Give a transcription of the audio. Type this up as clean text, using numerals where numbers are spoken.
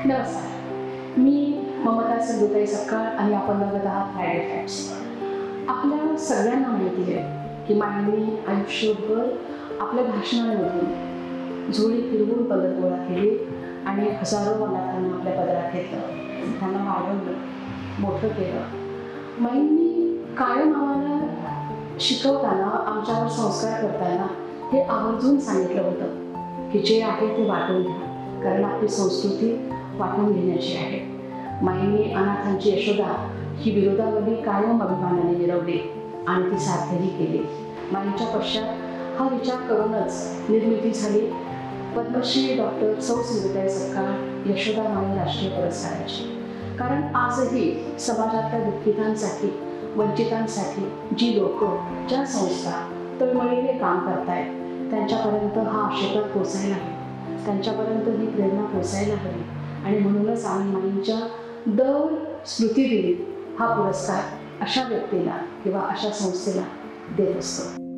नमस्कार, मी ममता सिंधुताई सपकाळ आणि आपण बघत आहात फ्रायडे फॅक्ट्स. आपल्या सगळ्यांना माहिती आहे की मानवी आयुष्यभर आपल्या भाषणांमधून झोळी फिरवून पदर गोळा केली आणि हजारो अनाथांना आपल्या पदरात घेतलं, त्यांना वाढवलं, मोठं केलं. माईंनी कायम आम्हाला शिकवताना, आमच्यावर संस्कार करताना हे आवर्जून सांगितलं होतं की जे आहे ते वाटून घ्या, कारण आपली संस्कृती वाटून घेण्याची आहे. माईंनी अनाथांची यशोदा ही विरोधावली कायम अभिमानाने मिरवली आणि ती साध्यही केली. माईंच्या पश्चात हा विचार करूनच निर्मिती झाली पद्मश्री डॉक्टर सौ सिंधुताई सपकाळ यशोदा माई राष्ट्रीय पुरस्काराची. कारण आजही समाजातल्या दुःखितांसाठी, वंचितांसाठी जी लोक, ज्या संस्था तळमळीने काम करतायत त्यांच्यापर्यंत हा आशीर्वाद पोचायला हवा, त्यांच्यापर्यंत ही प्रेरणा पोचायला हवी. आणि म्हणूनच आम्ही माईंच्या दर स्मृतिदिनी हा पुरस्कार अशा व्यक्तीला किंवा अशा संस्थेला देत असतो.